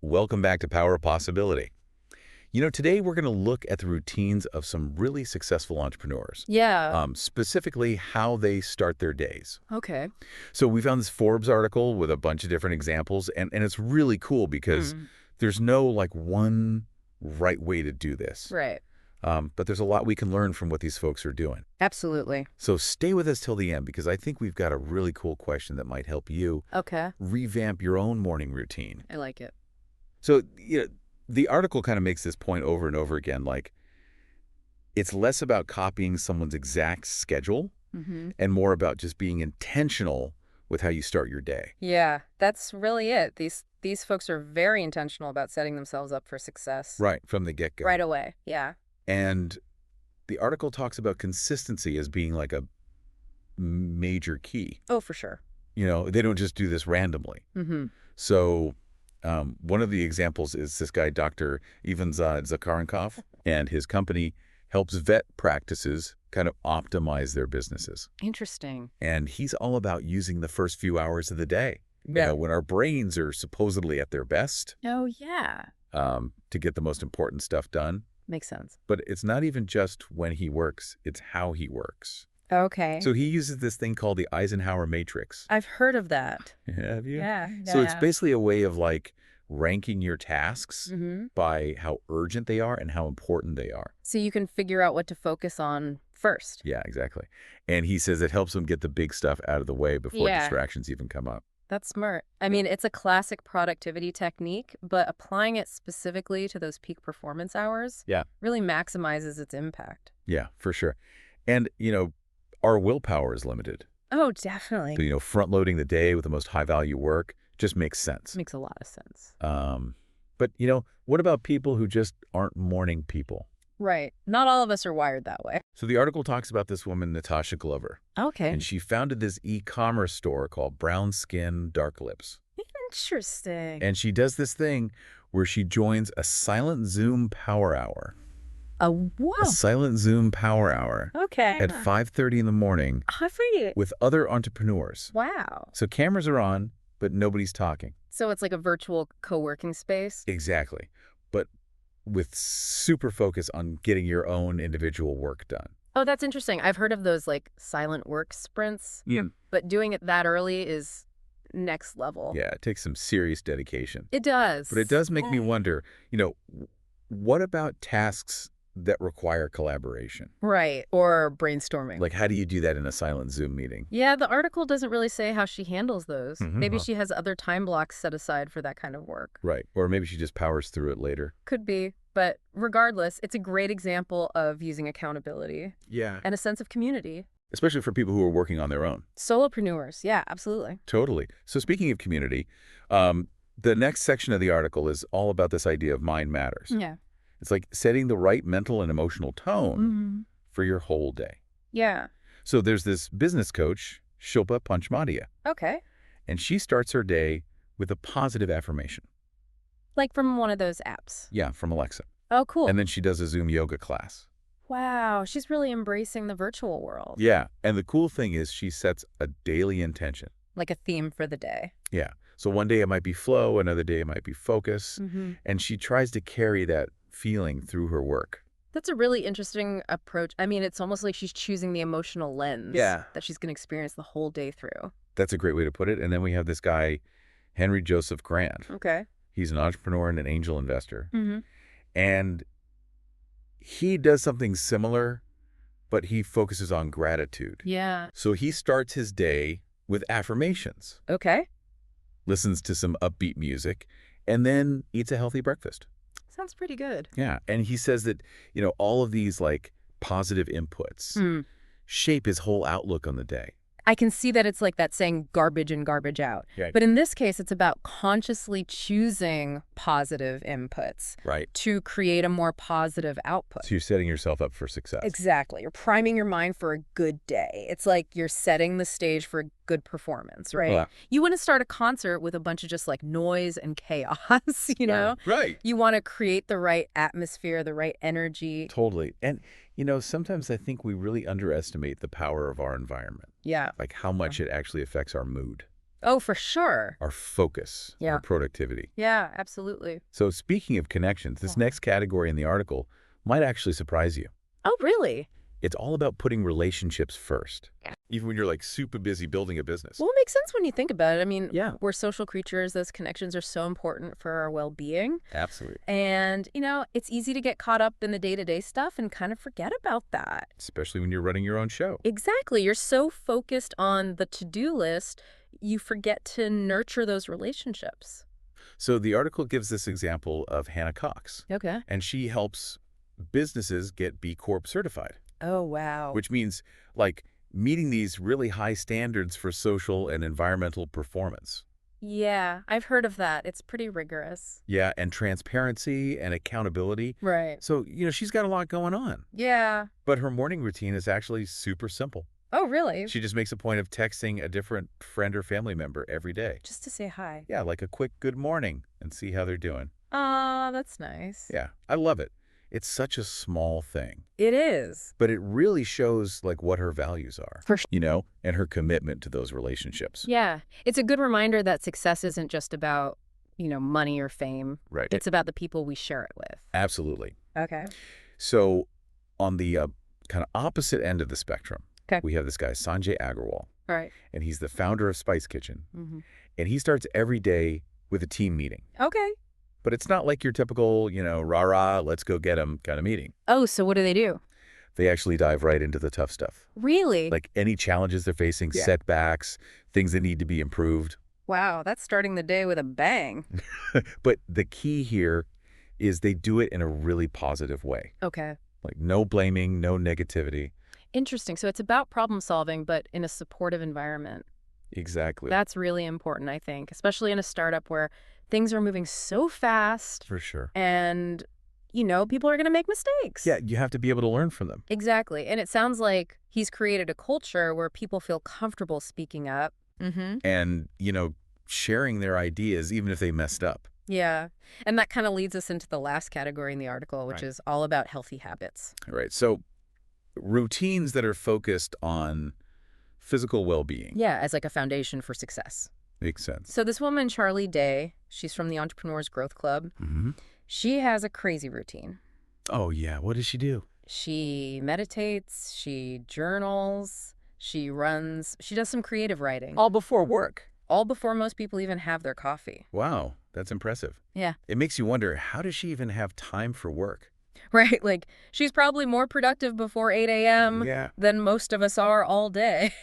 Welcome back to Power of Possibility. Today we're going to look at the routines of some really successful entrepreneurs. Yeah. Specifically how they start their days. Okay. So we found this Forbes article with a bunch of different examples, and it's really cool because there's no one right way to do this. Right. But there's a lot we can learn from what these folks are doing. Absolutely. So stay with us till the end because I think we've got a really cool question that might help you revamp your own morning routine. I like it. So, the article kind of makes this point over and over again, it's less about copying someone's exact schedule and more about just being intentional with how you start your day. Yeah, that's really it. These folks are very intentional about setting themselves up for success. Right, from the get-go. Right away, yeah. And the article talks about consistency as being like a major key. Oh, for sure. They don't just do this randomly. So one of the examples is this guy, Dr. Ivan Zakharenkov, and his company helps vet practices kind of optimize their businesses. Interesting. And he's all about using the first few hours of the day, Yeah. when our brains are supposedly at their best, Oh, yeah. to get the most important stuff done. Makes sense. But it's not even just when he works, it's how he works. Okay. So he uses this thing called the Eisenhower matrix. I've heard of that. Have you? Yeah. So it's basically a way of ranking your tasks Mm-hmm. by how urgent they are and how important they are. So you can figure out what to focus on first. Yeah, exactly. And he says it helps them get the big stuff out of the way before Yeah. distractions even come up. That's smart. I mean, it's a classic productivity technique, but applying it specifically to those peak performance hours really maximizes its impact. Yeah, for sure. And, our willpower is limited. Oh, definitely. So, front-loading the day with the most high-value work just makes sense. Makes a lot of sense. But, what about people who just aren't morning people? Right. Not all of us are wired that way. So the article talks about this woman, Natasha Glover. Okay. And she founded this e-commerce store called Brown Skin Dark Lips. Interesting. And she does this thing where she joins a silent Zoom power hour. A what? A silent Zoom power hour. Okay. At 5:30 in the morning with other entrepreneurs. Wow. So cameras are on, but nobody's talking. So it's like a virtual co-working space? Exactly. But with super focus on getting your own individual work done. Oh, that's interesting. I've heard of those silent work sprints. Yeah. But doing it that early is next level. Yeah, it takes some serious dedication. It does. But it does make me wonder, what about tasks that require collaboration? Right. Or brainstorming. How do you do that in a silent Zoom meeting? Yeah, the article doesn't really say how she handles those. Mm-hmm. Maybe she has other time blocks set aside for that kind of work. Right. Or maybe she just powers through it later. Could be. But regardless, it's a great example of using accountability. Yeah. And a sense of community. Especially for people who are working on their own. Solopreneurs. Yeah, absolutely. Totally. So speaking of community, the next section of the article is all about this idea of mind matters. Yeah. It's like setting the right mental and emotional tone for your whole day. Yeah. So there's this business coach, Shilpa Panchmadia, Okay. and she starts her day with a positive affirmation. Like from one of those apps. Yeah, from Alexa. Oh, cool. And then she does a Zoom yoga class. Wow. She's really embracing the virtual world. Yeah. And the cool thing is she sets a daily intention. Like a theme for the day. Yeah. So one day it might be flow, another day it might be focus. And she tries to carry that feeling through her work. That's a really interesting approach. I mean, it's almost like she's choosing the emotional lens that she's going to experience the whole day through. That's a great way to put it. And then we have this guy, Henry Joseph Grant. Okay. He's an entrepreneur and an angel investor. And he does something similar, but he focuses on gratitude. Yeah. So he starts his day with affirmations, Okay. listens to some upbeat music, and then eats a healthy breakfast. Sounds pretty good. Yeah. And he says that, all of these positive inputs shape his whole outlook on the day. I can see that it's like that saying garbage in, garbage out. Right. But in this case, it's about consciously choosing positive inputs Right. to create a more positive output. So you're setting yourself up for success. Exactly. You're priming your mind for a good day. It's like you're setting the stage for a good performance, right? Yeah. You want to start a concert with a bunch of just noise and chaos, Right. You want to create the right atmosphere, the right energy. Totally. And, sometimes I think we really underestimate the power of our environment. Yeah. How much it actually affects our mood. Oh, for sure. our focus, our productivity. Yeah, absolutely. So speaking of connections, this next category in the article might actually surprise you. Oh, really? It's all about putting relationships first, even when you're like super busy building a business. Well, it makes sense when you think about it. I mean, Yeah. we're social creatures. Those connections are so important for our well-being. Absolutely. And, it's easy to get caught up in the day-to-day stuff and kind of forget about that. Especially when you're running your own show. Exactly. You're so focused on the to-do list, you forget to nurture those relationships. So the article gives this example of Hannah Cox, Okay. and she helps businesses get B Corp certified, Oh, wow. which means like meeting these really high standards for social and environmental performance. Yeah, I've heard of that. It's pretty rigorous. Yeah, and transparency and accountability. Right. So, she's got a lot going on. Yeah. But her morning routine is actually super simple. Oh, really? She just makes a point of texting a different friend or family member every day. Just to say hi. Yeah, like a quick good morning and see how they're doing. Aw, that's nice. Yeah, I love it. It's such a small thing. It is. But it really shows like what her values are. For sure. And her commitment to those relationships. Yeah. It's a good reminder that success isn't just about, money or fame. Right. It's about the people we share it with. Absolutely. Okay. So on the kind of opposite end of the spectrum, Okay. we have this guy, Sanjay Agarwal, All right. and he's the founder of Spice Kitchen. Mm-hmm. And he starts every day with a team meeting. Okay. But it's not like your typical, rah-rah, let's go get 'em kind of meeting. Oh, so what do they do? They actually dive right into the tough stuff. Really? Like any challenges they're facing, setbacks, things that need to be improved. Wow, that's starting the day with a bang. But the key here is they do it in a really positive way. Okay. Like no blaming, no negativity. Interesting. So it's about problem solving, but in a supportive environment. Exactly. That's really important, I think, especially in a startup where things are moving so fast. For sure. And, people are going to make mistakes. Yeah, you have to be able to learn from them. Exactly. And it sounds like he's created a culture where people feel comfortable speaking up. Mm-hmm. And, sharing their ideas, even if they messed up. Yeah. And that kind of leads us into the last category in the article, which is all about healthy habits. Right. So routines that are focused on physical well-being. Yeah, as like a foundation for success. Makes sense. So this woman, Charlie Day, she's from the Entrepreneurs Growth Club. Mm-hmm. She has a crazy routine. Oh, yeah. What does she do? She meditates, she journals, she runs, she does some creative writing. All before work. All before most people even have their coffee. Wow, that's impressive. Yeah. It makes you wonder, how does she even have time for work? Right, like she's probably more productive before 8 a.m. than most of us are all day.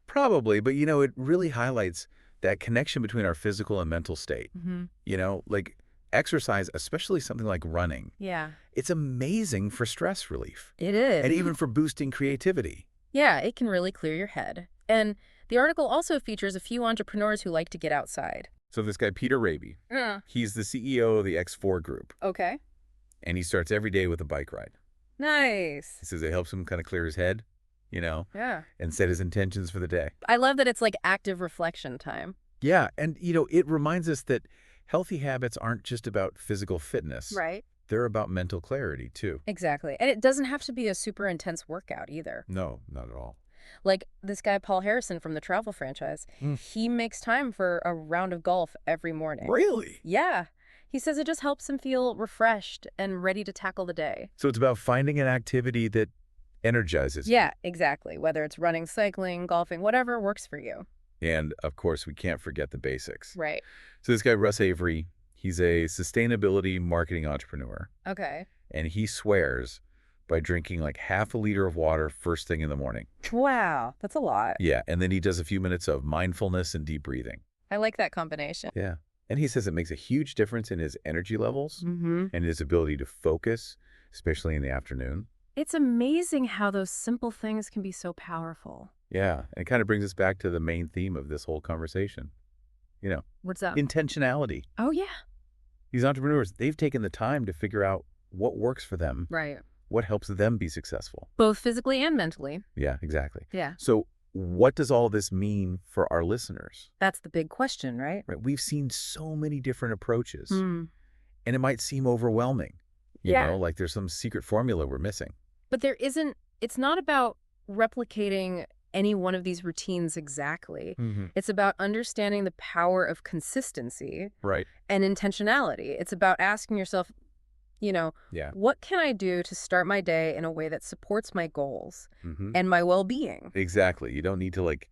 Probably, but it really highlights that connection between our physical and mental state. Mm-hmm. Like exercise, especially something like running. Yeah. It's amazing for stress relief. It is. And even for boosting creativity. Yeah, it can really clear your head. And the article also features a few entrepreneurs who like to get outside. So this guy, Peter Raby, he's the CEO of the X4 Group. Okay. And he starts every day with a bike ride. Nice. He says it helps him kind of clear his head, Yeah. and set his intentions for the day. I love that it's like active reflection time. Yeah, and, it reminds us that healthy habits aren't just about physical fitness. Right. They're about mental clarity, too. Exactly. And it doesn't have to be a super intense workout either. No, not at all. Like this guy, Paul Harrison from the travel franchise, he makes time for a round of golf every morning. Really? Yeah. He says it just helps him feel refreshed and ready to tackle the day. So it's about finding an activity that energizes you. Yeah, exactly. Whether it's running, cycling, golfing, whatever works for you. And, of course, we can't forget the basics. Right. So this guy, Russ Avery, he's a sustainability marketing entrepreneur. Okay. And he swears by drinking like half a liter of water first thing in the morning. Wow, that's a lot. Yeah, and then he does a few minutes of mindfulness and deep breathing. I like that combination. Yeah. And he says it makes a huge difference in his energy levels Mm-hmm. and his ability to focus, especially in the afternoon. It's amazing how those simple things can be so powerful. Yeah, and it kind of brings us back to the main theme of this whole conversation. What's up? Intentionality. Oh, yeah. These entrepreneurs, they've taken the time to figure out what works for them, Right. what helps them be successful. Both physically and mentally. Yeah, exactly. Yeah. So what does all this mean for our listeners? That's the big question, right? Right. We've seen so many different approaches, Mm. and it might seem overwhelming. Like there's some secret formula we're missing. But it's not about replicating any one of these routines exactly. Mm-hmm. It's about understanding the power of consistency Right. and intentionality. It's about asking yourself, Yeah. what can I do to start my day in a way that supports my goals Mm-hmm. and my well-being? Exactly. You don't need to like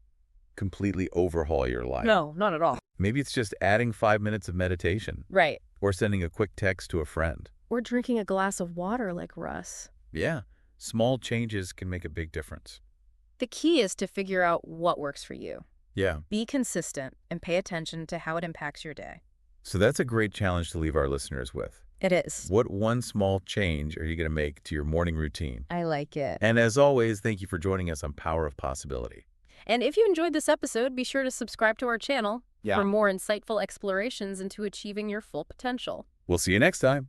completely overhaul your life. No, not at all. Maybe it's just adding 5 minutes of meditation Right. or sending a quick text to a friend. Or drinking a glass of water like Russ. Yeah. Small changes can make a big difference. The key is to figure out what works for you. Yeah. Be consistent and pay attention to how it impacts your day. So that's a great challenge to leave our listeners with. It is. What one small change are you going to make to your morning routine? I like it. And as always, thank you for joining us on Power of Possibility. And if you enjoyed this episode, be sure to subscribe to our channel Yeah. for more insightful explorations into achieving your full potential. We'll see you next time.